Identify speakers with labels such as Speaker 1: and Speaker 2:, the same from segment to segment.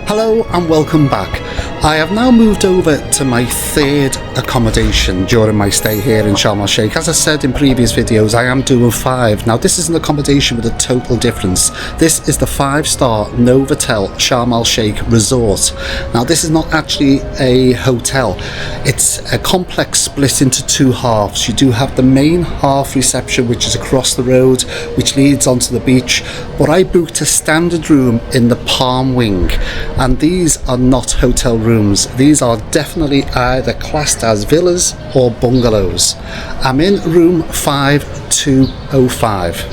Speaker 1: Hello and welcome back. I have now moved over to my third accommodation during my stay here in Sharm El-Sheikh. As I said in previous videos, I am doing 5. Now this is an accommodation with a total difference. This is the 5-star Novotel Sharm El-Sheikh Resort. Now this is not actually a hotel. It's a complex split into 2 halves. You do have the main half reception, which is across the road, which leads onto the beach. But I booked a standard room in the palm wing, and these are not hotel rooms. These are definitely either classed as villas or bungalows. I'm in room 5205.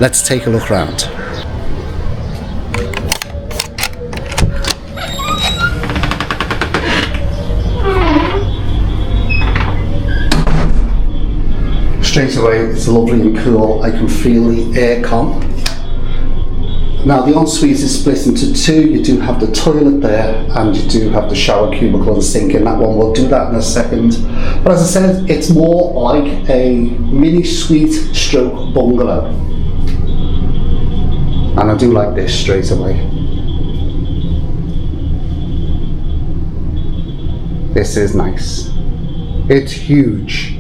Speaker 1: Let's take a look around. Straight away, it's lovely and cool. I can feel the aircon. Now the ensuite is split into 2. You do have the toilet there, and you do have the shower cubicle and sink in that one. We'll do that in a second. But as I said, it's more like a mini suite stroke bungalow. And I do like this straight away. This is nice. It's huge.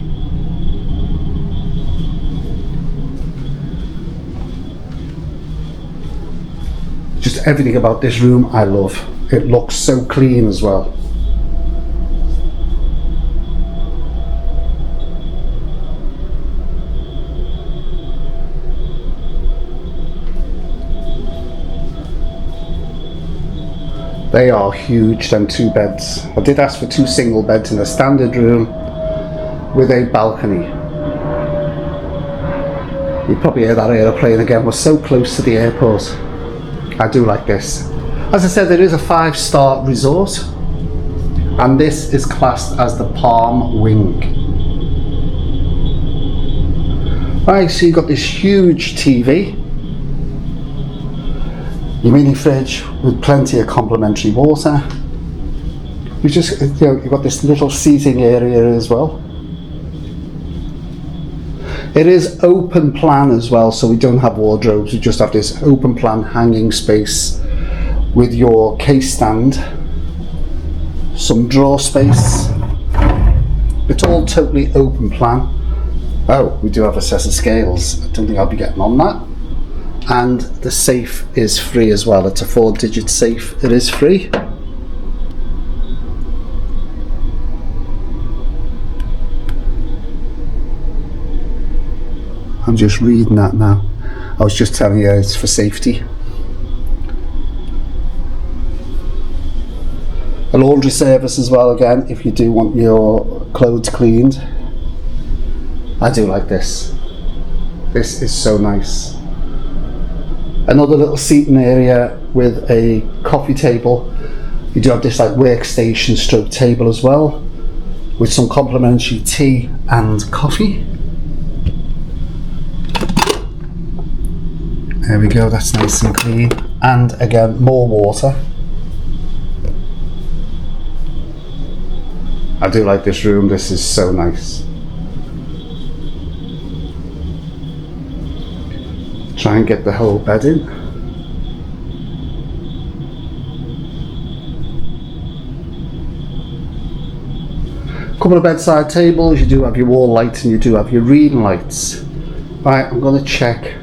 Speaker 1: Just everything about this room I love. It looks so clean as well. They are huge, them 2 beds. I did ask for 2 single beds in a standard room with a balcony. You probably hear that aeroplane again. We're so close to the airport. I do like this. As I said, it is a 5-star resort, and this is classed as the palm wing. Right, so you've got this huge TV, your mini fridge with plenty of complimentary water. You've got this little seating area as well. It is open plan as well, so we don't have wardrobes. We just have this open plan hanging space with your case stand, some drawer space. It's all totally open plan. Oh, we do have a set of scales. I don't think I'll be getting on that. And the safe is free as well. It's a 4-digit safe. It is free. I'm just reading that now. I was just telling you it's for safety. A laundry service as well, again, if you do want your clothes cleaned. I do like this. This is so nice. Another little seating area with a coffee table. You do have this like workstation stroke table as well, with some complimentary tea and coffee. There we go, that's nice and clean. And again, more water. I do like this room, this is so nice. Try and get the whole bed in. Couple of bedside tables, you do have your wall lights and you do have your reading lights. Right, I'm going to check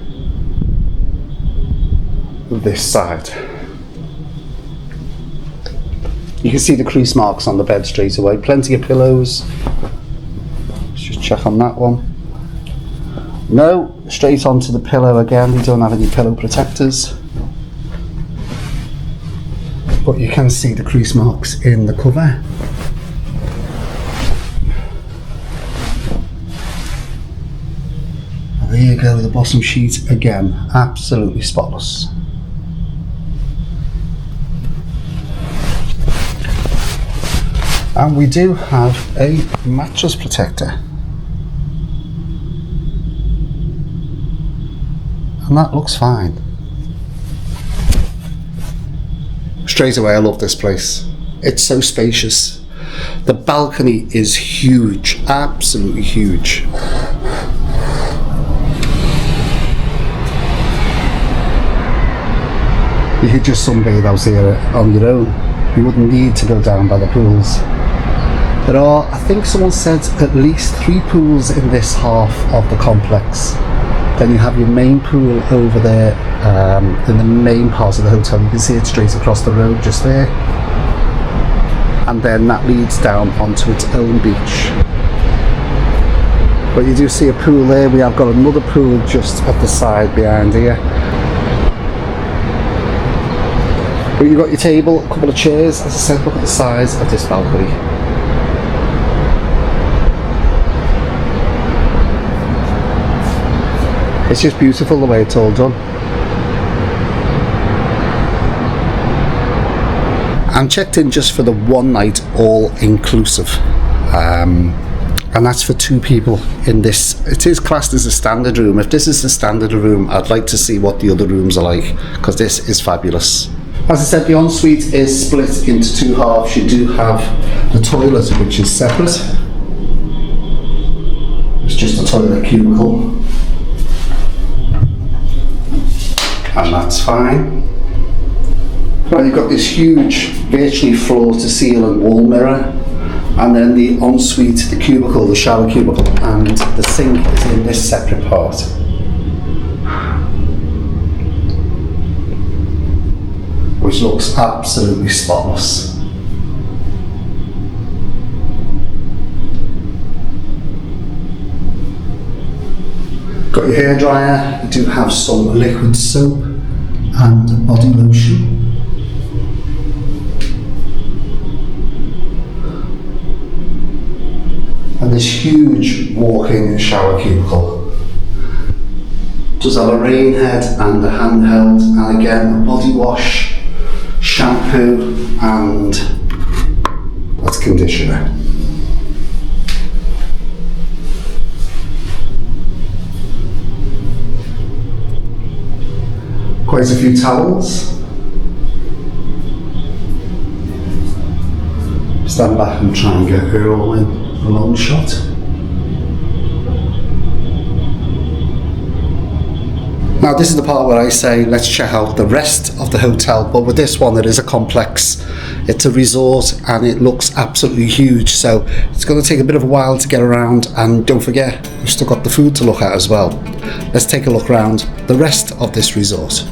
Speaker 1: this side. You can see the crease marks on the bed straight away. Plenty of pillows. Let's just check on that one. No, straight onto the pillow again. We don't have any pillow protectors, but you can see the crease marks in the cover. There you go, the bottom sheet again, absolutely spotless. And we do have a mattress protector. And that looks fine. Straight away, I love this place. It's so spacious. The balcony is huge, absolutely huge. You could just sunbathe out here on your own. You wouldn't need to go down by the pools. There are, I think someone said, at least 3 pools in this half of the complex. Then you have your main pool over there in the main part of the hotel. You can see it straight across the road just there. And then that leads down onto its own beach. But you do see a pool there. We have got another pool just at the side behind here. But you've got your table, a couple of chairs. As I said, look at the size of this balcony. It's just beautiful the way it's all done. I'm checked in just for the one night all inclusive. And that's for 2 people in this. It is classed as a standard room. If this is the standard room, I'd like to see what the other rooms are like, because this is fabulous. As I said, the ensuite is split into 2 halves. You do have the toilet, which is separate. It's just a toilet cubicle. And that's fine. Well, you've got this huge, virtually floor to ceiling wall mirror, and then the ensuite, the cubicle, the shower cubicle, and the sink is in this separate part. Which looks absolutely spotless. Got your hairdryer. You do have some liquid soap and body lotion. And this huge walk-in shower cubicle. Does have a rain head and a handheld, and again a body wash, shampoo, and that's conditioner. Quite a few towels. Stand back and try and get her all in a long shot. Now this is the part where I say let's check out the rest of the hotel, but with this one it is a complex. It's a resort and it looks absolutely huge, so it's going to take a bit of a while to get around, and don't forget we've still got the food to look at as well. Let's take a look around the rest of this resort.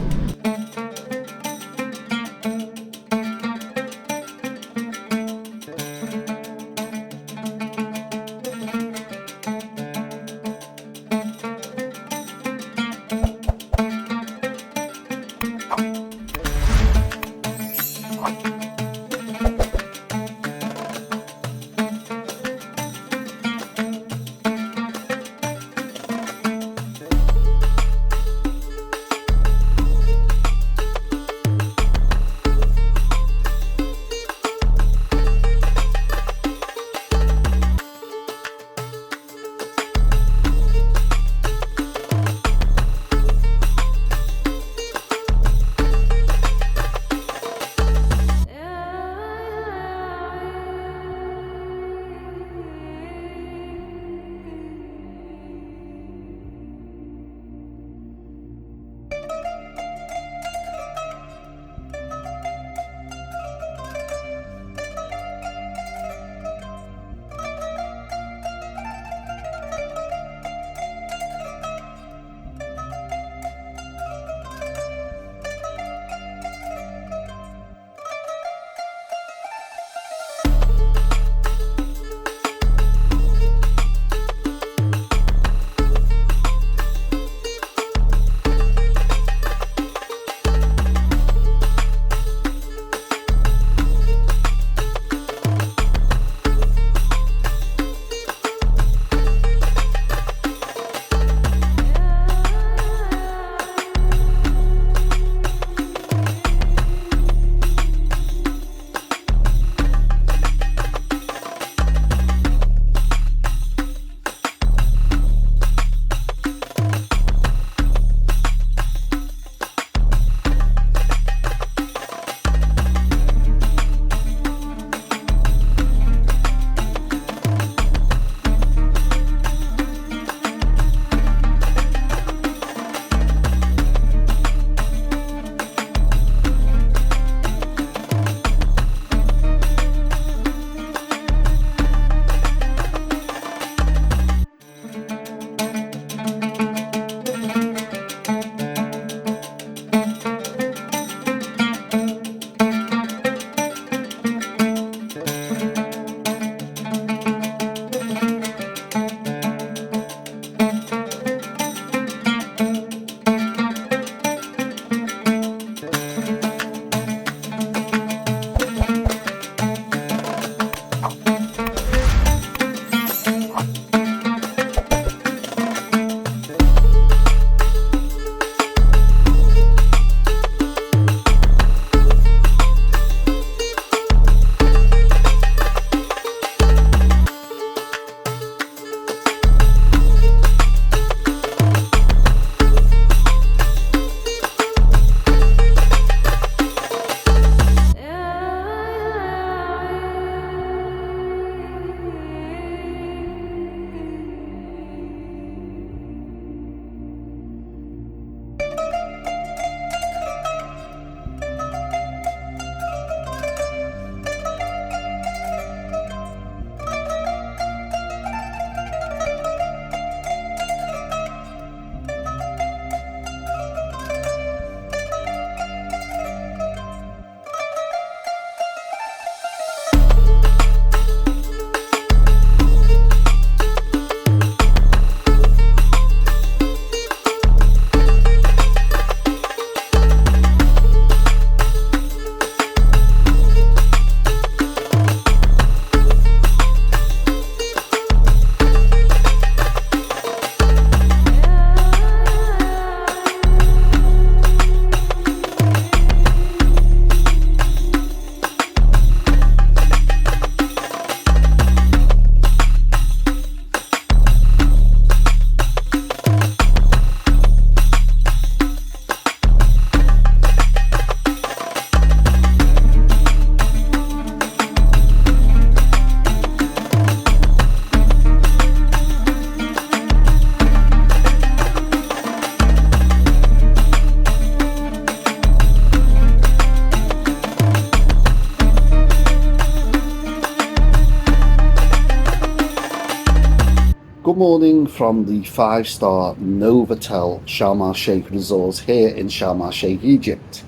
Speaker 1: morning from the 5-star Novotel Sharm El-Sheikh Resort here in Sharm El-Sheikh, Egypt.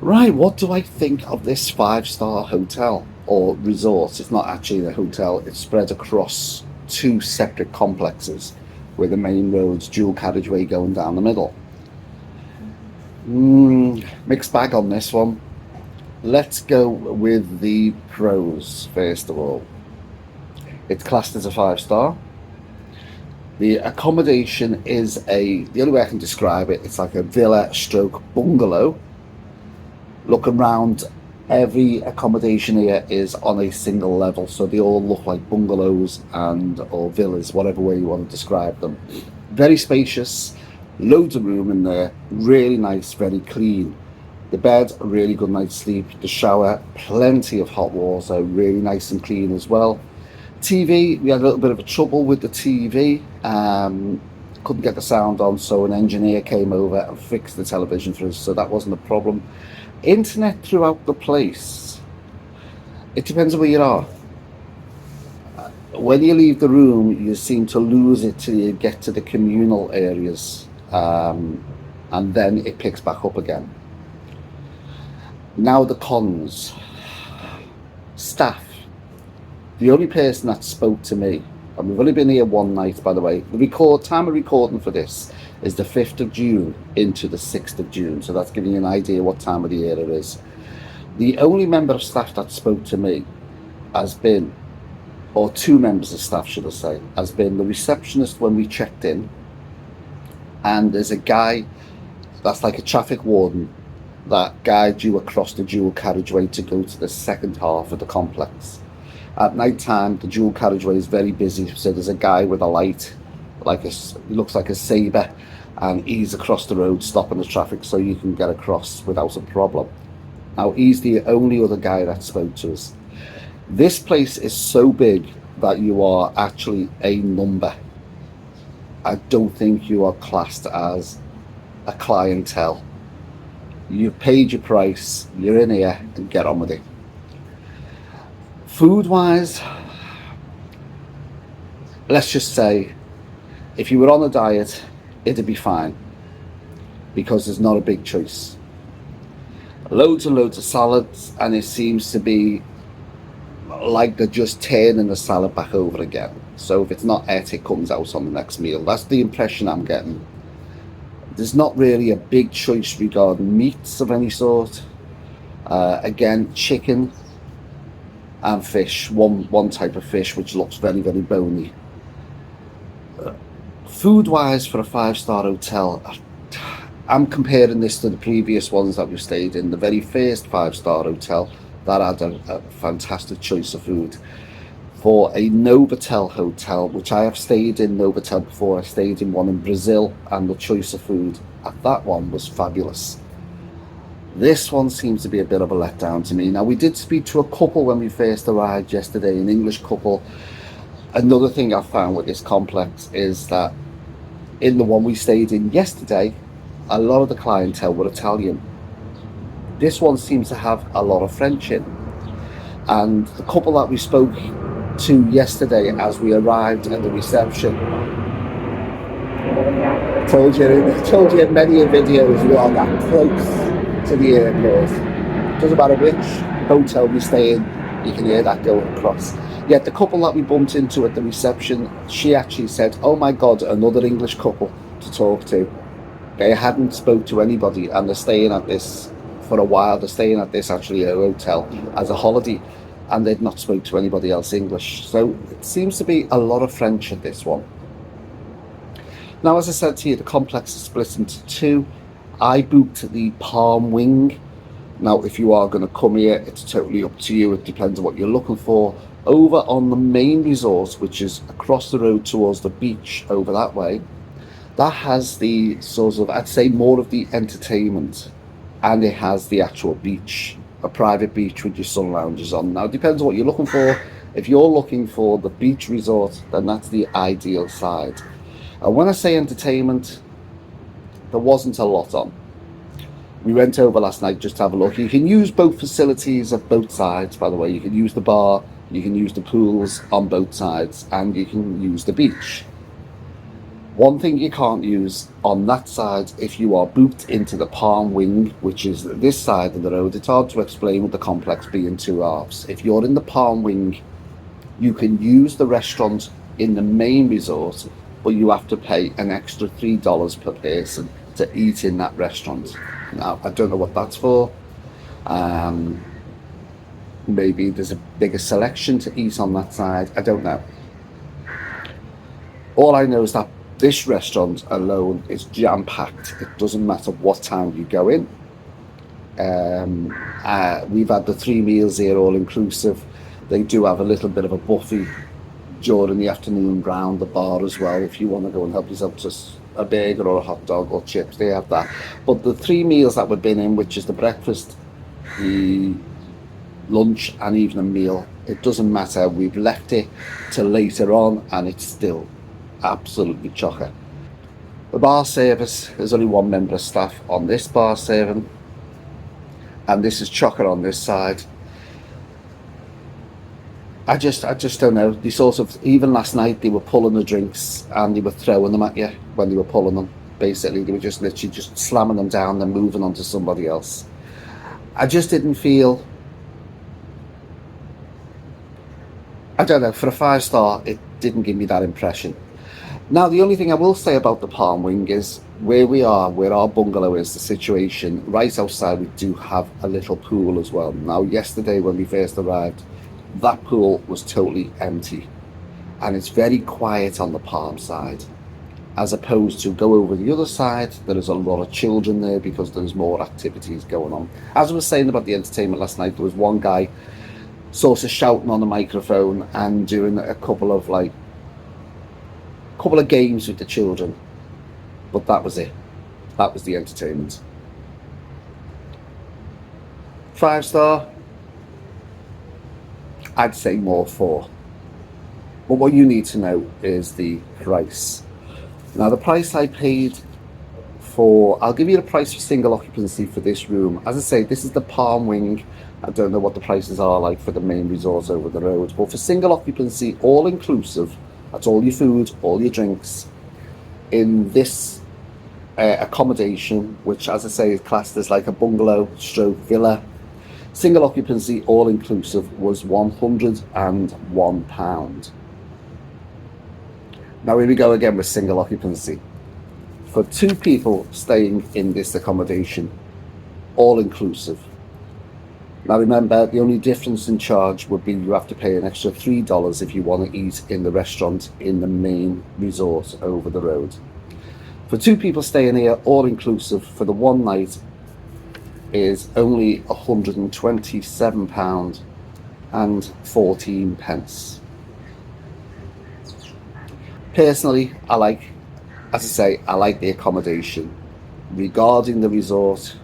Speaker 1: Right, what do I think of this 5-star hotel or resort? It's not actually a hotel, it's spread across 2 separate complexes with the main roads, dual carriageway going down the middle. Mixed bag on this one. Let's go with the pros first of all. It's classed as a 5-star. The accommodation is the only way I can describe it, it's like a villa stroke bungalow. Looking round, every accommodation here is on a single level, so they all look like bungalows or villas, whatever way you want to describe them. Very spacious, loads of room in there, really nice, very clean. The bed, a really good night's sleep. The shower, plenty of hot water, really nice and clean as well. TV, we had a little bit of a trouble with the TV. Couldn't get the sound on, so an engineer came over and fixed the television for us, so that wasn't a problem. Internet throughout the place. It depends on where you are. When you leave the room, you seem to lose it till you get to the communal areas, and then it picks back up again. Now the cons. Staff. The only person that spoke to me, and we've only been here one night by the way, the time of recording for this is the 5th of June into the 6th of June, so that's giving you an idea what time of the year it is. The only member of staff that spoke to me has been, or 2 members of staff should I say, has been the receptionist when we checked in, and there's a guy that's like a traffic warden that guides you across the dual carriageway to go to the second half of the complex. At night time, the dual carriageway is very busy, so there's a guy with a light, he looks like a sabre, and he's across the road stopping the traffic so you can get across without a problem. Now, he's the only other guy that spoke to us. This place is so big that you are actually a number. I don't think you are classed as a clientele. You've paid your price, you're in here, and get on with it. Food wise, let's just say if you were on a diet, it'd be fine because there's not a big choice. Loads and loads of salads, and it seems to be like they're just turning the salad back over again. So if it's not it comes out on the next meal. That's the impression I'm getting. There's not really a big choice regarding meats of any sort. Again, chicken and fish, one type of fish which looks very, very bony. Food wise, for a 5-star hotel, I'm comparing this to the previous ones that we've stayed in. The very first 5-star hotel that had a fantastic choice of food. For a Novotel hotel, which I have stayed in Novotel before, I stayed in one in Brazil, and the choice of food at that one was fabulous. This one seems to be a bit of a letdown to me. Now, we did speak to a couple when we first arrived yesterday, an English couple. Another thing I found with this complex is that in the one we stayed in yesterday, a lot of the clientele were Italian. This one seems to have a lot of French in. And the couple that we spoke to yesterday as we arrived at the reception, told you in many videos we are that close to the airport. Doesn't matter which hotel we stay in, you can hear that going across. Yet the couple that we bumped into at the reception, she actually said, oh my god, another English couple to talk to. They hadn't spoke to anybody, and they're staying at this for a while. They're staying at this actually a hotel as a holiday, and they'd not spoke to anybody else English. So it seems to be a lot of French at this one. Now, as I said to you, the complex is split into 2. I booked the Palm Wing. Now, if you are going to come here, it's totally up to you. It depends on what you're looking for. Over on the main resort, which is across the road towards the beach over that way, that has the sort of, I'd say, more of the entertainment, and it has the actual beach, a private beach with your sun lounges on. Now, it depends on what you're looking for. If you're looking for the beach resort, then that's the ideal side. And when I say entertainment, there wasn't a lot on. We went over last night just to have a look. You can use both facilities at both sides, by the way. You can use the bar You can use the pools on both sides, and you can use the beach. One thing you can't use on that side, if you are booked into the palm wing, which is this side of the road, it's hard to explain with the complex being two halves. If you're in the palm wing, you can use the restaurant in the main resort, but you have to pay an extra $3 per person to eat in that restaurant. Now, I don't know what that's for. Maybe there's a bigger selection to eat on that side. I don't know. All I know is that this restaurant alone is jam-packed. It doesn't matter what time you go in. We've had the 3 meals here, all inclusive. They do have a little bit of a buffet during the afternoon round the bar as well. If you want to go and help yourself to a burger or a hot dog or chips, they have that. But the 3 meals that we've been in, which is the breakfast, the lunch and evening meal, it doesn't matter. We've left it till later on and it's still absolutely chocker. The bar service, there's only one member of staff on this bar serving, and this is chocker on this side. I just don't know. They sort of, even last night they were pulling the drinks and they were throwing them at you when they were pulling them. Basically they were just literally just slamming them down and moving on to somebody else. I just didn't feel, I don't know, for a 5-star it didn't give me that impression. Now, the only thing I will say about the Palm Wing is where we are, where our bungalow is, the situation, right outside we do have a little pool as well. Now, yesterday when we first arrived, that pool was totally empty. And it's very quiet on the Palm side. As opposed to go over the other side, there is a lot of children there because there's more activities going on. As I was saying about the entertainment last night, there was one guy sort of shouting on the microphone and doing a couple of games with the children, but that was it. That was the entertainment. 5-star, I'd say more 4. But what you need to know is the price. Now, the price I paid for, I'll give you the price for single occupancy for this room. As I say, this is the Palm Wing. I don't know what the prices are like for the main resorts over the road, but for single occupancy, all inclusive, that's all your food, all your drinks, in this accommodation, which, as I say, is classed as like a bungalow stroke villa. Single occupancy, all inclusive, was £101. Now here we go again with single occupancy. For 2 people staying in this accommodation, all inclusive. Now remember, the only difference in charge would be you have to pay an extra $3 if you want to eat in the restaurant in the main resort over the road. For 2 people staying here, all inclusive, for the one night is only £127 and 14 pence. Personally, I like the accommodation. Regarding the resort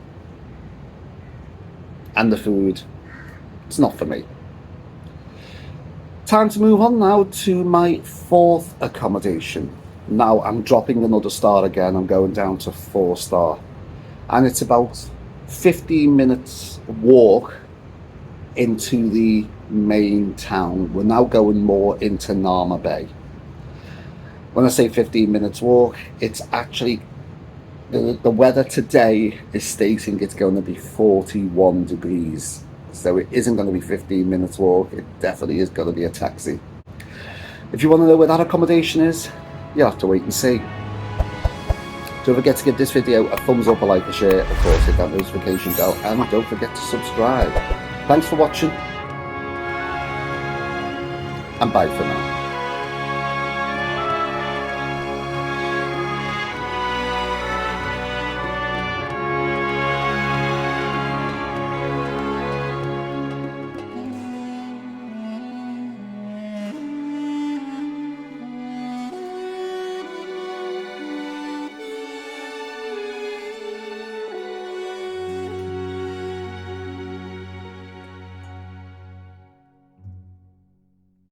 Speaker 1: and the food, it's not for me. Time to move on now to my 4th accommodation. Now I'm dropping another star again. I'm going down to 4-star, and it's about 15 minutes walk into the main town. We're now going more into Nama Bay. When I say 15 minutes walk, it's actually the weather today is stating it's going to be 41 degrees. So it isn't going to be 15 minutes walk. It definitely is going to be a taxi. If you want to know where that accommodation is, you'll have to wait and see. Don't forget to give this video a thumbs up, a like, a share, of course hit that notification bell, and don't forget to subscribe. Thanks for watching, and bye for now.